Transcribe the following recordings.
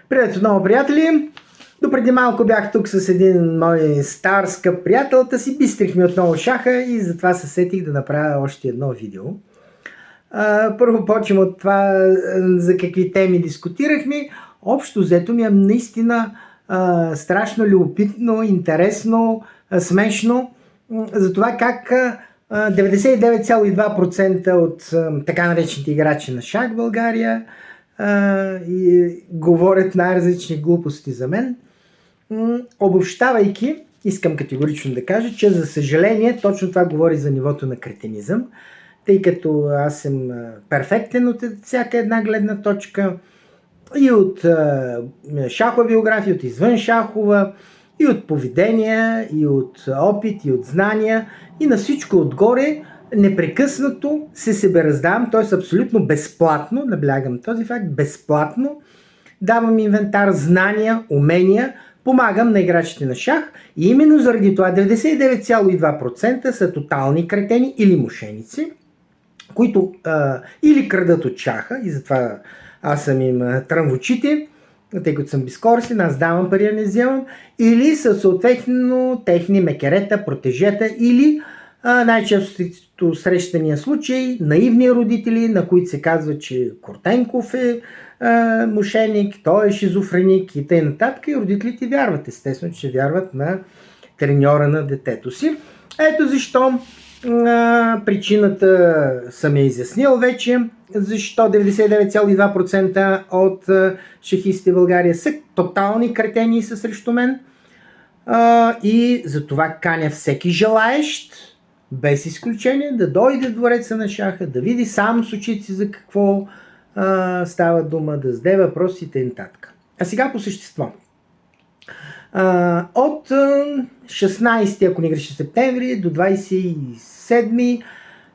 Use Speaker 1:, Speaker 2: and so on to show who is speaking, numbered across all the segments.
Speaker 1: Привет отново, приятели! Допреди малко бях тук с един мой стар скъп приятел, та си бистрихме отново шаха и затова се сетих да направя още едно видео. Първо почвам от това за какви теми дискутирахме. Общо взето ми е наистина страшно любопитно, интересно, смешно за това как 99,2% от така наречените играчи на шах в България и говорят най-различни глупости за мен. Обобщавайки, искам категорично да кажа, че за съжаление точно това говори за нивото на кретенизъм, тъй като аз съм перфектен от всяка една гледна точка и от шахова биография, от извън шахова, и от поведение, и от опит, и от знания, и на всичко отгоре непрекъснато се себераздавам, т.е. абсолютно безплатно, наблягам този факт, безплатно, давам инвентар, знания, умения, помагам на играчите на шах и именно заради това 99,2% са тотални кретени или мошеници, които или крадат от шаха и затова аз съм им трън в очите, тъй като съм безкористен, аз давам пари, не вземам, или са съответно техни мекерета, протежета или най-често срещания случай наивни родители, на които се казва, че Кортенков е мошеник, той е шизофреник и т.н. И родителите вярват, естествено, че вярват на треньора на детето си. Ето защо причината съм я изяснил вече, защо 99,2% от шахистите в България са тотални кретени са срещу мен. И затова каня всеки желаещ, без изключение, да дойде в двореца на шаха, да види сам с очите си за какво става дума, да зададе въпросите и нататък. А сега по същество. От 16, ако не греша, септември до 27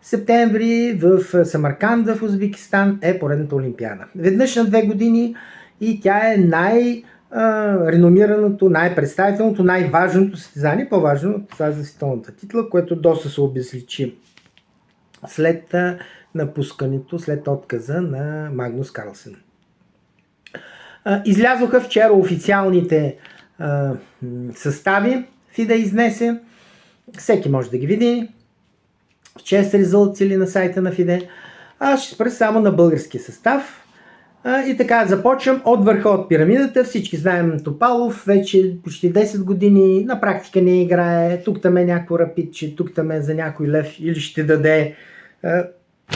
Speaker 1: септември в Самарканда в Узбекистан е поредната олимпиада. Веднъж на 2 години и тя е най-реномираното, най-представителното, най-важното състезание, по-важно от това за световната титла, което доста се обезличи след напускането, след отказа на Магнус Карлсен. Излязоха вчера официалните състави, FIDE изнесе, всеки може да ги види в Chess Results или на сайта на FIDE. Аз ще спра само на българския състав. И така, започвам от върха от пирамидата. Всички знаем Топалов, вече почти 10 години на практика не играе. Тук там е някакво рапидче, тук там е за някой лев или ще даде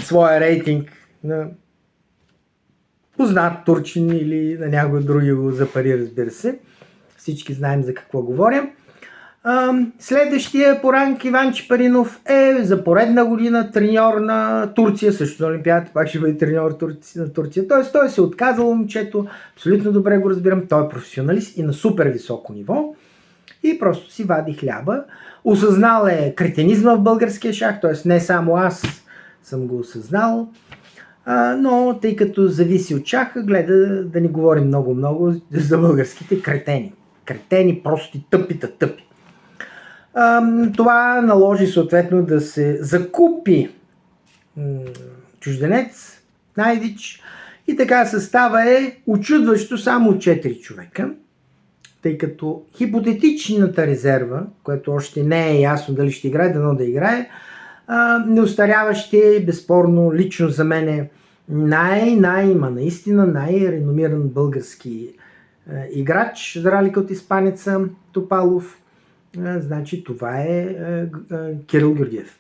Speaker 1: своя рейтинг на познат турчин или на някой други го за пари, разбира се. Всички знаем за какво говоря. Следващия по ранг Иван Чепаринов е за поредна година треньор на Турция, също на Олимпиадата, пак ще бъде треньор на Турция. Т.е. той се отказал момчето, абсолютно добре го разбирам, той е професионалист и на супер високо ниво и просто си вади хляба. Осъзнал е кретенизма в българския шах, т.е. не само аз съм го осъзнал, но тъй като зависи от шаха, гледа да не говорим много за българските кретени. Кретени, прости, тъпи. Това наложи съответно да се закупи чужденец, Найдич, и така състава е учудващо само 4 човека, тъй като хипотетичната резерва, което още не е ясно дали ще играе, дано да играе, неостаряващи, безспорно, лично за мен е наистина най-реномиран български играч, за разлика от испанеца Топалов. Значи това е Кирил Георгиев.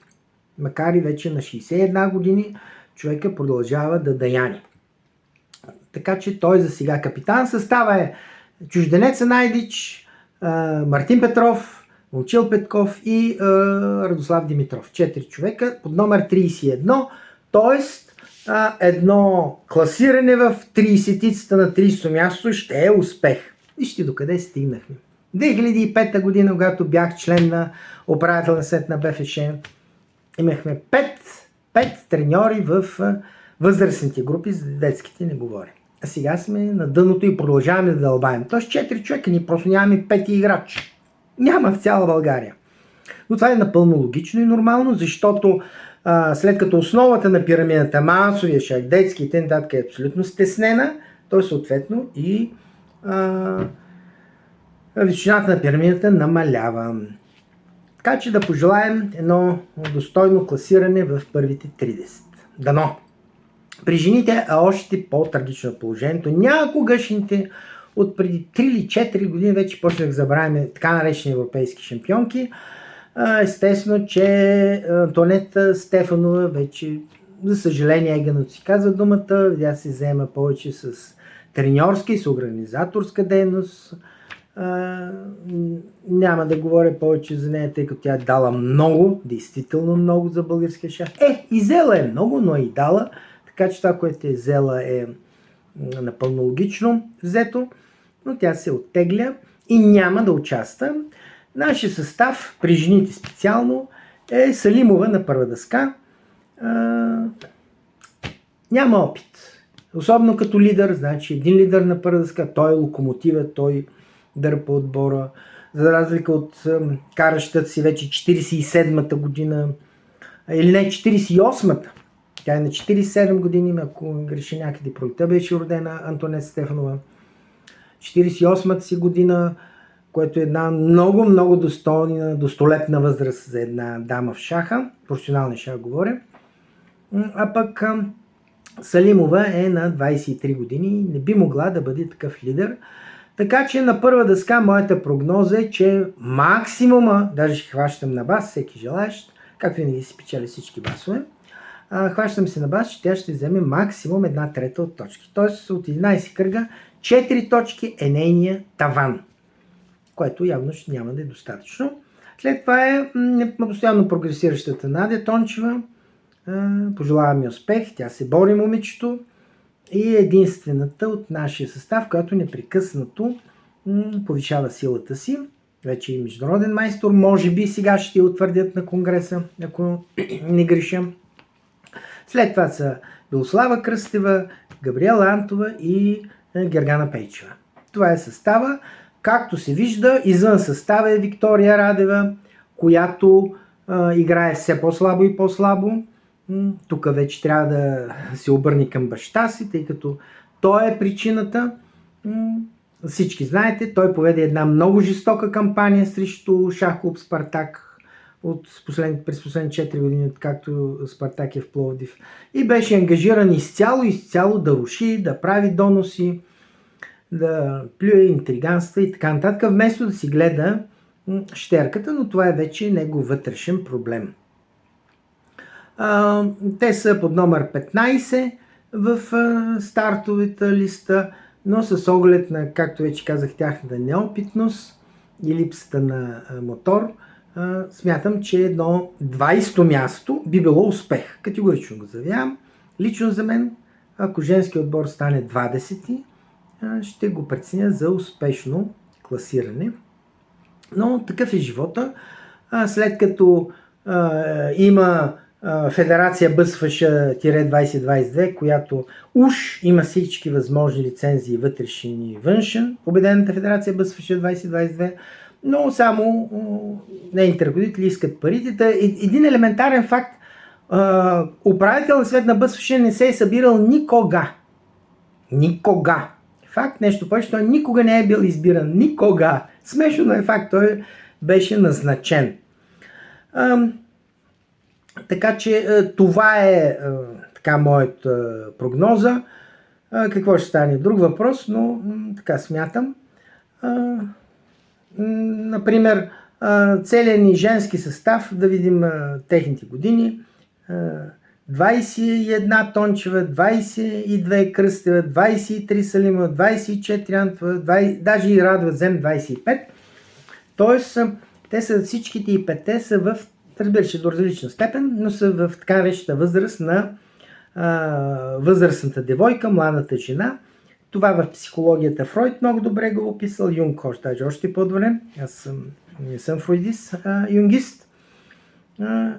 Speaker 1: Макар и вече на 61 години, човека продължава да даяни. Така че той за сега капитан. Състава е чужденеца Найдич, Мартин Петров, Момчил Петков и Радослав Димитров. 4 човека под номер 31, т.е. едно класиране в 30-тицата на 30-то място ще е успех. Вижте докъде стигнахме. 2005 година, когато бях член на управителен съвет на БФШ, имахме 5 треньори в възрастните групи, за детските не говоря. А сега сме на дъното и продължаваме да дълбаем. Тоест 4 човека, ние просто нямаме 5 играчи. Няма в цяла България. Но това е напълно логично и нормално, защото след като основата на пирамидата, масовия шах, детски и т.н. е абсолютно стеснена, то съответно и височината на пирамидата намалява. Така че да пожелаем едно достойно класиране в първите 30. Дано! При жените е още по-трагично положението. Някогашните от преди 3 или 4 години вече почнах да забравяме така наречени европейски шампионки. Естествено, че Антоанета Стефанова вече, за съжаление, егано си казва думата, тя се заема повече с треньорска и с организаторска дейност. Няма да говоря повече за нея, тъй като тя е дала много, действително много за българския шах. И взела е много, но и дала, така че това, което е взела е напълно логично взето, но тя се оттегля и няма да участва. Нашия състав, при жените специално, е Салимова на първа дъска. Няма опит. Особено като лидер, значи един лидер на първа дъска, той е локомотива, той дърпа отбора. За разлика от каращата си вече 47-та година, или не 48-та. Тя е на 47 години, ако греши някъде пролетта беше родена Антоанета Стефанова. 48-та си година, което е една много, много достойна, достолепна възраст за една дама в шаха, професионалния шах говоря. А пък Салимова е на 23 години и не би могла да бъде такъв лидер. Така че на първа дъска моята прогноза е, че максимума, даже ще хващам на бас, всеки желаещ, както винаги си печели всички басове, хващам се на бас, че тя ще вземе максимум 1/3 от точки. Тоест от 11 кръга 4 точки е нейния таван, което явно ще няма да е достатъчно. След това е постоянно прогресиращата Надя Тончева. Пожелавам ми успех, тя се бори момичето и единствената от нашия състав, която непрекъснато повишава силата си. Вече и международен майстор, може би сега ще я утвърдят на конгреса, ако не греша. След това са Белослава Кръстева, Габриела Антова и Гергана Пейчева. Това е състава. Както се вижда, извън състава е Виктория Радева, която играе все по-слабо и по-слабо. Тук вече трябва да се обърне към баща си, тъй като той е причината. Всички знаете, той поведе една много жестока кампания срещу шах клуб Спартак през последните 4 години, откакто Спартак е в Пловдив. И беше ангажиран изцяло да руши, да прави доноси, да плюе интриганства и така нататък, вместо да си гледа щерката, но това е вече негов вътрешен проблем. Те са под номер 15 в стартовата листа, но с оглед на, както вече казах, тяхната неопитност и липсата на мотор, смятам, че едно 20-то място би било успех. Категорично го заявявам. Лично за мен, ако женският отбор стане 20-ти, ще го преценя за успешно класиране. Но такъв е живота. След като има Федерация БСФШ-2022, която уж има всички възможни лицензии вътрешен и външен, Обединената федерация БСФШ-2022, но само нейните ръководители искат парите. Един елементарен факт, управителният съвет на БСФШ не се е събирал никога. Никога. Факт, нещо повече, той никога не е бил избиран. Никога. Смешно е факт, той беше назначен. Така че това е така моята прогноза. Какво ще стане? Друг въпрос, но така смятам. Например, целият ни женски състав, да видим техните години. 21 Тончева, 22 Кръстева, 23 Салимова, 24 Антова, даже и Радва взем 25. Тоест, те са всичките и петте са в, разбира се, до различна степен, но са в така наречената възраст на възрастната девойка, младата жена. Това в психологията Фройд много добре го описал, Юнг даже още по-добре. Аз не съм фройдист, юнгист.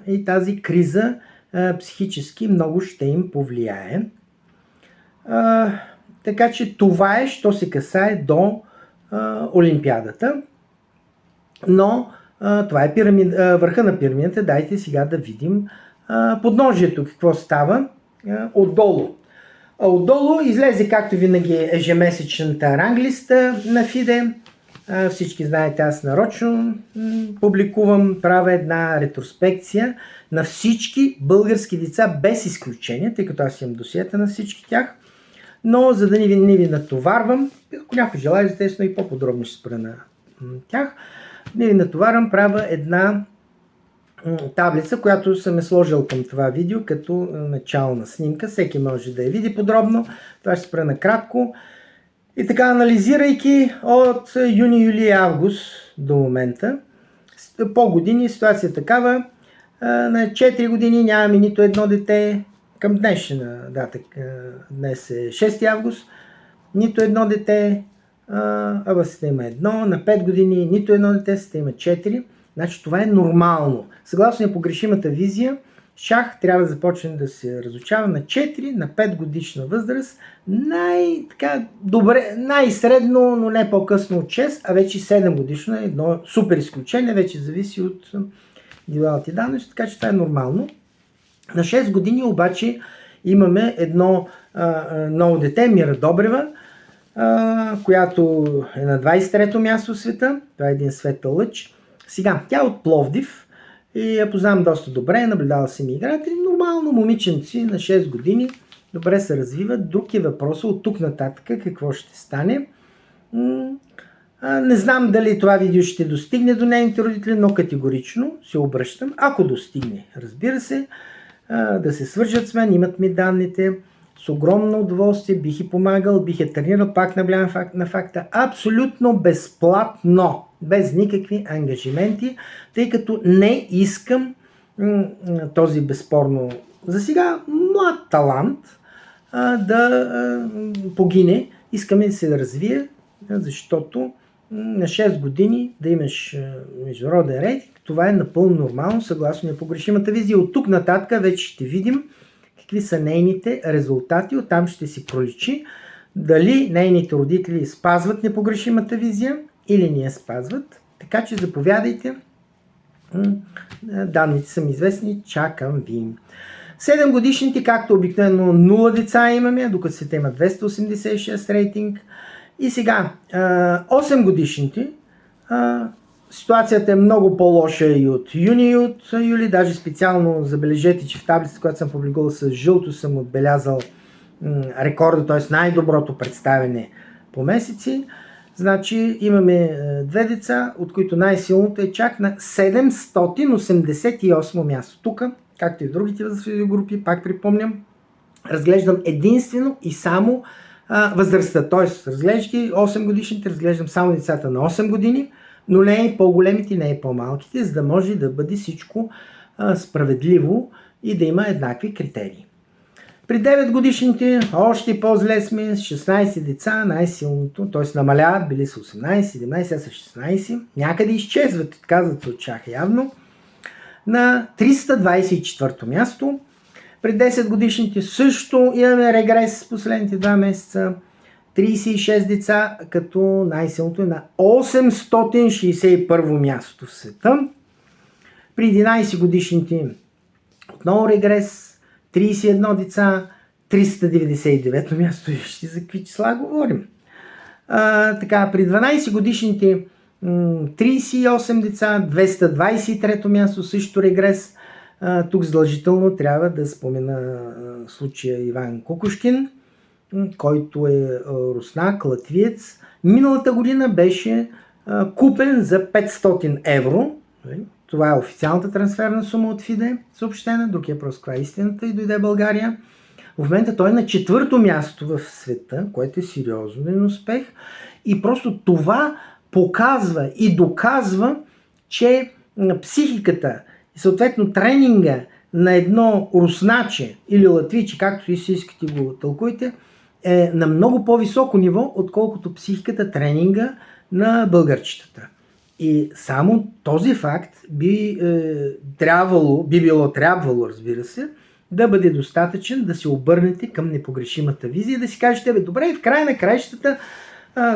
Speaker 1: И тази криза психически много ще им повлияе. Така че това е, що се касае до Олимпиадата. Но това е върха на пирамидата. Дайте сега да видим подножието, какво става отдолу. А отдолу излезе, както винаги, ежемесечната ранглиста на FIDE. Всички знаете, аз нарочно публикувам, правя една ретроспекция на всички български деца без изключение, тъй като аз имам досиета на всички тях. Но за да не ви натоварвам, ако някой желая, естествено и по-подробно ще спра на тях, не ви натоварвам, правя една таблица, която съм сложил към това видео като начална снимка. Всеки може да я види подробно. Това ще спра накратко. И така, анализирайки от юни, юли и август до момента, по години ситуация е такава. На 4 години нямаме нито едно дете. Към днешна дата, днес е 6 август, нито едно дете, в система 1, на 5 години нито едно дете, система 4. Значи това е нормално. Съгласно непогрешимата визия, шах трябва да започне да се разучава на 4, на 5 годишна възраст, най-средно, но не по-късно от 6, а вече 7 годишно е едно супер изключение, вече зависи от индивидуалните данности, така че това е нормално. На 6 години обаче имаме едно ново дете, Мира Добрева, която е на 23-то място в света. Това е един светъл лъч. Сега, тя е от Пловдив и я познавам доста добре, наблюдала съм играта. Нормално момиченци на 6 години добре се развиват. Друг е въпросът от тук нататък какво ще стане. Не знам дали това видео ще достигне до нейните родители, но категорично се обръщам. Ако достигне, разбира се, да се свържат с мен, имат ми данните. С огромно удоволствие бих и помагал, бих я тренирал, пак наблягам на факта, абсолютно безплатно, без никакви ангажименти, тъй като не искам този безспорно за сега млад талант да погине. Искаме да се развие, защото на 6 години да имаш международен рейтинг, това е напълно нормално, съгласно непогрешимата визия. От тук нататък вече ще видим какви са нейните резултати, оттам ще си проличи дали нейните родители спазват непогрешимата визия или не я спазват. Така че заповядайте, данните са ми известни, чакам ви. 7 годишните, както обикновено 0 деца имаме, докато света има 286 рейтинг. И сега, 8 годишните, ситуацията е много по-лоша и от юни и от юли. Даже специално забележете, че в таблицата, която съм публикувал с жълто, съм отбелязал рекорда, т.е. най-доброто представяне по месеци. Значи имаме 2 деца, от които най-силното е чак на 788 място. Тук, както и в другите възрастови групи, пак припомням, разглеждам единствено и само възрастта. Т.е. разглеждайки 8 годишните, разглеждам само децата на 8 години, но не и по-големите, не и по-малките, за да може да бъде всичко справедливо и да има еднакви критерии. При 9 годишните още по-зле сме с 16 деца, най-силното, т.е. намаляват, били са 18, 17, сега са 16, някъде изчезват, отказват от чаха явно, на 324 място. При 10 годишните също имаме регрес с последните 2 месеца. 36 деца, като най-силното е на 861 място в света. При 11 годишните отново регрес. 31 деца, 399 място. Вижте за какви числа говорим. Така, при 12 годишните 38 деца, 223 място, също регрес. Тук задължително трябва да спомена случая Иван Кукушкин, който е руснак, латвиец. Миналата година беше купен за 500 евро. Това е официалната трансферна сума от FIDE, съобщена. Друг е просто каква е истината и дойде България. В момента той е на 4-то място в света, което е сериозен успех. И просто това показва и доказва, че психиката и съответно тренинга на едно русначе или латвиче, както и си искате го тълкуйте, е на много по-високо ниво, отколкото психиката, тренинга на българчетата. И само този факт би било трябвало, разбира се, да бъде достатъчен да се обърнете към непогрешимата визия и да си кажете, добре, в края на краищата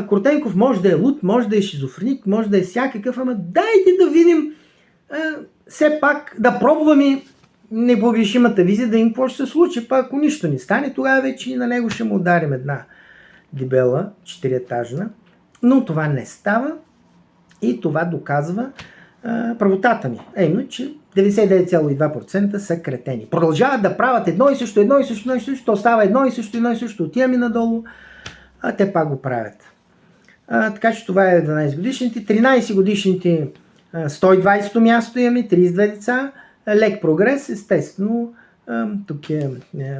Speaker 1: Кортенков може да е луд, може да е шизофреник, може да е всякакъв, ама дайте да видим все пак, да пробваме непогрешимата визия да им какво ще се случи, пък ако нищо не стане, тогава вече и на него ще му ударим една дебела, 4-етажна. Но това не става и това доказва правотата ми. Именно, че 99,2% са кретени. Продължават да правят едно и също, то става едно и също, отиваме надолу, а те пак го правят. Така че това е 12 годишните. 13 годишните 120-то място имаме, 32 деца. Лек прогрес, естествено. Тук е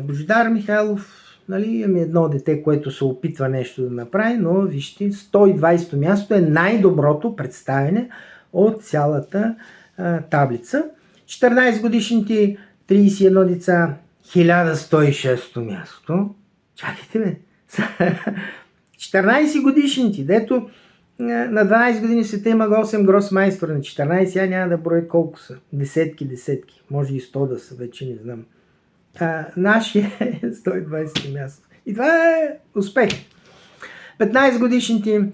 Speaker 1: Божидар Михайлов. Нали, имаме едно дете, което се опитва нещо да направи, но вижте, 120-то място е най-доброто представяне от цялата таблица. 14 годишните 31 деца, 1106-то място. Чакайте бе! 14 годишните, дето на 12 години света има 8 гросмайстора, на 14 я няма да броя колко са. Десетки. Може и 100 да са, вече не знам. Нашия е 120 място. И това е успех. 15 годишните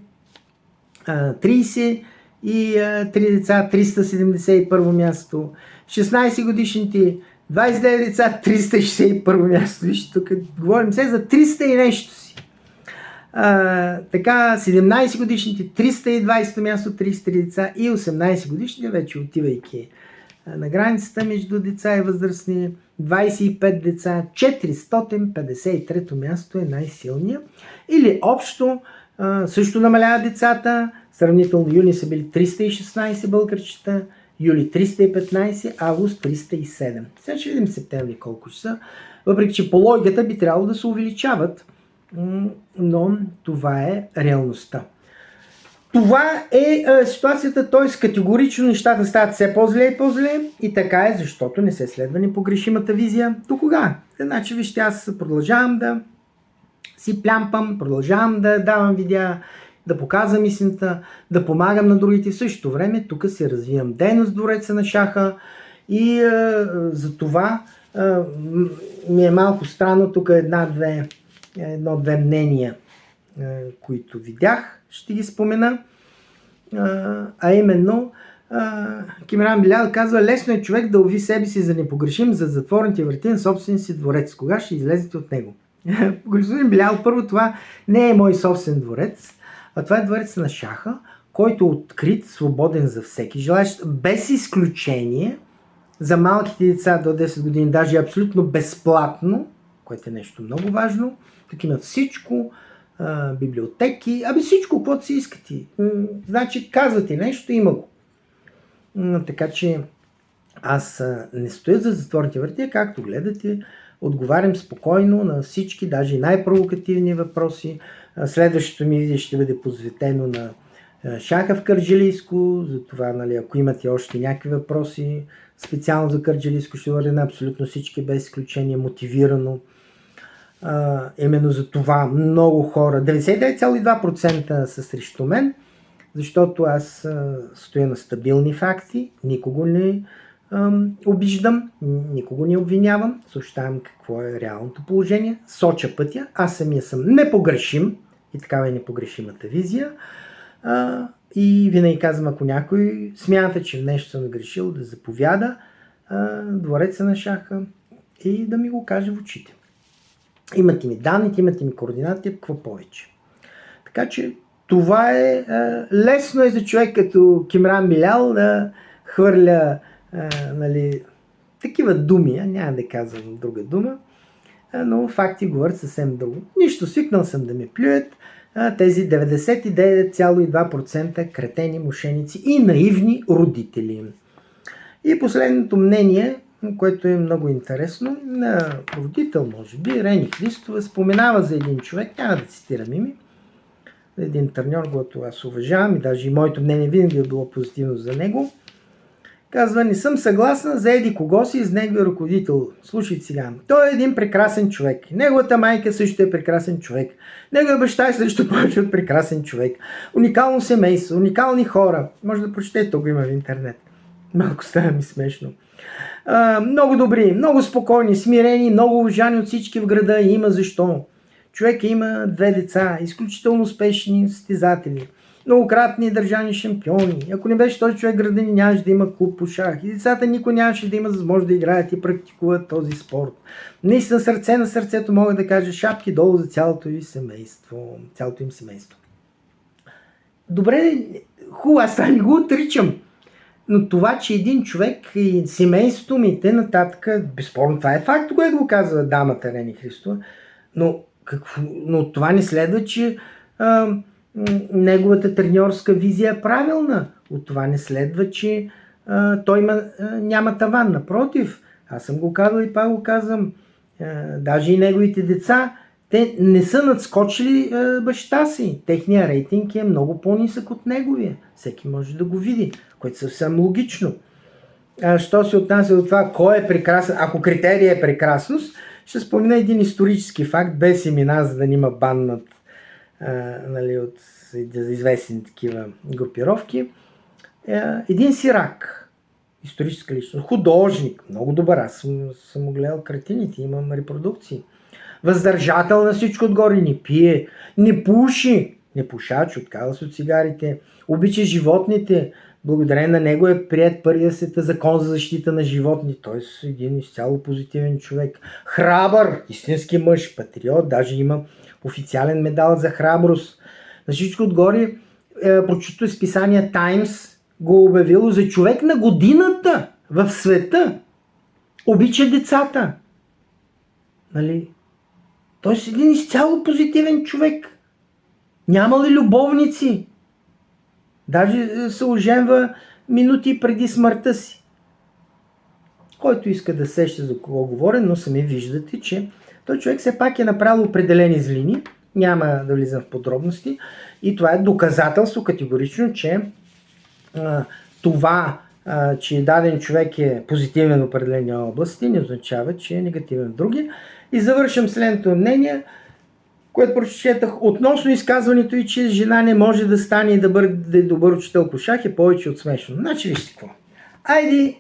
Speaker 1: 30 и 3 деца, 371 място. 16 годишните 29 деца, 361 място. Вижте, тук говорим се за 300 и нещо си. Така, 17 годишните 320 място, 33 деца и 18 годишните, вече отивайки на границата между деца и възрастни, 25 деца, 453 място е най-силния. Или общо също намаляват децата, сравнително юни са били 316 българчета, юли 315, август 307. Сега ще видим септември колко ще са, въпреки че по логиката би трябвало да се увеличават, но това е реалността. Това е ситуацията, т.е. категорично нещата стават все по-зле и по-зле и така е, защото не се следва непогрешимата визия. До кога? Значи, вижте, аз продължавам да си плямпам, продължавам да давам видеа, да показвам истината, да помагам на другите. В същото време тук се развивам дейност в двореца на шаха и за това ми е малко странно тук едно-две мнения, които видях, ще ги спомена, а именно Кимран Билял казва: лесно е човек да лови себе си за непогрешим за затворните врати на собствения си дворец. Кога ще излезете от него? Господин Билял, първо, това не е мой собствен дворец, а това е дворец на шаха, който е открит, свободен за всеки желаещ, без изключение за малките деца до 10 години, даже абсолютно безплатно, което е нещо много важно. Тук има всичко, библиотеки, всичко, каквото си искате. Значи, казвате нещо, има го. Така че аз не стоя за затворните врати, както гледате, отговарям спокойно на всички, даже и най-провокативни въпроси. Следващото ми видео ще бъде посветено на шаха в Кърджалийско, затова, нали, ако имате още някакви въпроси, специално за Кърджалийско ще говоря на абсолютно всички, без изключение, мотивирано. Именно за това много хора, 99,2% са срещу мен, защото аз стоя на стабилни факти, никого не обиждам, никого не обвинявам, съобщавам какво е реалното положение, соча пътя, аз самия съм непогрешим и такава е непогрешимата визия. И винаги казвам, ако някой смята, че нещо съм грешил, да заповяда двореца на шаха и да ми го каже в очите. Имате ми данните, имате ми координати, какво повече. Така че това е лесно е за човек като Кимран Билял да хвърля нали, такива думи, няма да казвам друга дума, но факти говорят съвсем друго. Нищо, свикнал съм да ме плюят тези 99,2% кретени, мошеници и наивни родители. И последното мнение, което е много интересно, на родител, може би, Рени Христова, споменава за един човек, няма да цитирам име, един треньор, който аз уважавам и даже и моето мнение винаги е било позитивно за него. Казва: не съм съгласна за еди кого си из неговия ръководител. Слушайте сега. Той е един прекрасен човек. Неговата майка също е прекрасен човек. Неговия баща е също повече от прекрасен човек. Уникално семейство, уникални хора. Може да прочетете, тук има в интернет. Малко става ми смешно. Много добри, много спокойни, смирени, много уважани от всички в града. И има защо. Човек има 2 деца, изключително успешни състезатели. многократни държавни шампиони. Ако не беше този човек градини, нямаше да има клуб по шах. И децата никой нямаше да има възможност да играят и практикуват този спорт. Наистина сърце на сърцето мога да кажа шапки долу за цялото им семейство. Добре, хубаво, аз това не го отричам. Но това, че един човек и семейството ми и т.н. безспорно това е факт, което го казва дамата Рени Христова, но това не следва, че неговата треньорска визия е правилна. От това не следва, че той няма таван. Напротив, аз съм го казал и пак го казвам, даже и неговите деца, те не са надскочили баща си. Техният рейтинг е много по-нисък от неговия. Всеки може да го види, което е съвсем логично. Що се отнася до това, кой е прекрасен, ако критерия е прекрасност, ще спомена един исторически факт, без имена, за да няма баннат от известни такива групировки. Един Сирак, историческа личност, художник, много добър, аз съм му гледал картините, имам репродукции. Въздържател на всичко отгоре, не пие, не пуши, не пушач, отказва се от цигарите, обича животните, благодарение на него е приет първия света закон за защита на животни, т.е. един изцяло позитивен човек. Храбър, истински мъж, патриот, даже има официален медал за храброст. На всичко отгоре, прочуто списание Times го обявило за човек на годината в света. Обича децата. Нали? Той е един изцяло позитивен човек. Няма ли любовници? Даже се оженва минути преди смъртта си. Който иска да сеща за кого говоря, но сами виждате, че той човек все пак е направил определени злини. Няма да влизам в подробности. И това е доказателство категорично, че това, че даден човек е позитивен в определени области, не означава, че е негативен в други. И завършвам следното мнение, което прочетах относно изказването и, че жена не може да стане и да бъде добър учител по шах, е повече от смешно. Значи вижте какво. Айде,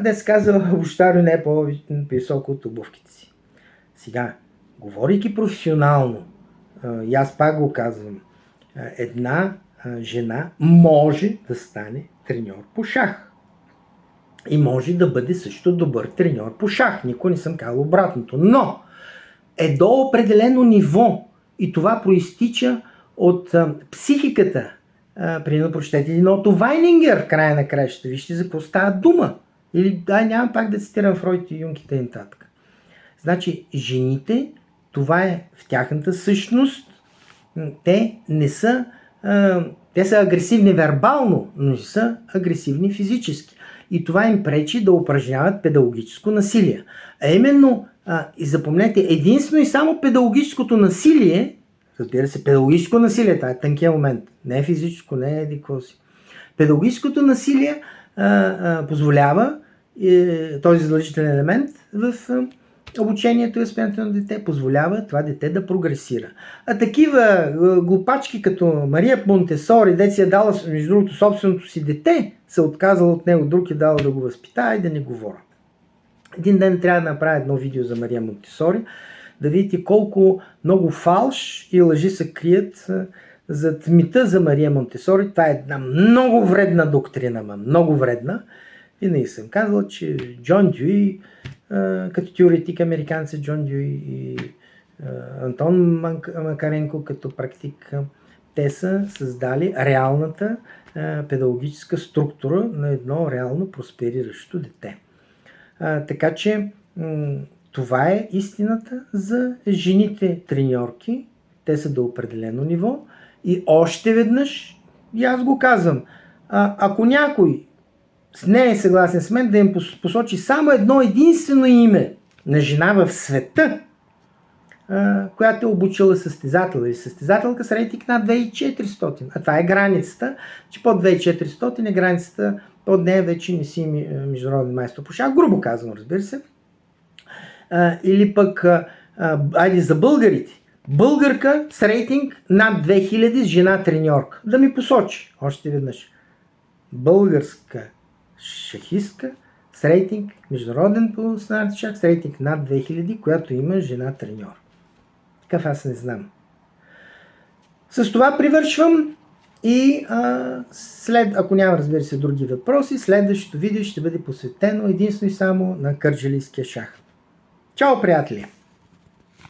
Speaker 1: да се казва, обощаро не е по-високо от обувките си. Сега, говорейки професионално, и аз пак го казвам, една жена може да стане треньор по шах. И може да бъде също добър треньор по шах. Никой не съм казал обратното. Но е до определено ниво и това проистича от психиката. Примерно прочетете едното Вайнингер в края на краищата. Вижте за какво става дума. Или нямам пак да цитирам Фройд и Юнг и т.н. Значи жените, това е в тяхната същност. Те не са те са агресивни вербално, но не са агресивни физически. И това им пречи да упражняват педагогическо насилие. А именно, и запомнете, единствено и само педагогическото насилие, разбира се, педагогическо насилие, това е тънкият момент, не е физическо, не е едикво си. Педагогическото насилие позволява този задължителен елемент в обучението и възпитанието на дете, позволява това дете да прогресира. А такива глупачки като Мария Монтесори, дете си е дала, между другото, собственото си дете, се отказала от него, друг е дала да го възпитава и да не говоря. Един ден трябва да направя едно видео за Мария Монтесори, да видите колко много фалш и лъжи се крият зад мита за Мария Монтесори. Това е една много вредна доктрина, много вредна. Винаги съм казал, че Джон Дюи, като теоретик американец Джон Дюи и Антон Макаренко като практик, те са създали реалната педагогическа структура на едно реално проспериращо дете. Така че това е истината за жените треньорки. Те са до определено ниво. И още веднъж, и аз го казвам, ако някой не е съгласен с мен, да им посочи само едно единствено име на жена в света, която е обучила състезател или състезателка с рейтинг над 2400. А това е границата, че под 2400 е границата, под нея вече не си международен майстор по шах, грубо казано, разбира се. Или пък, айде за българите, българка с рейтинг над 2000 с жена треньорка. Да ми посочи още веднъж. Българска шахистка с рейтинг, международен по стандарт шах, с рейтинг над 2000, която има жена треньор. Такъв аз не знам. С това привършвам. И ако няма, разбира се, други въпроси, следващото видео ще бъде посветено единствено и само на кърджалийския шах. Чао, приятели!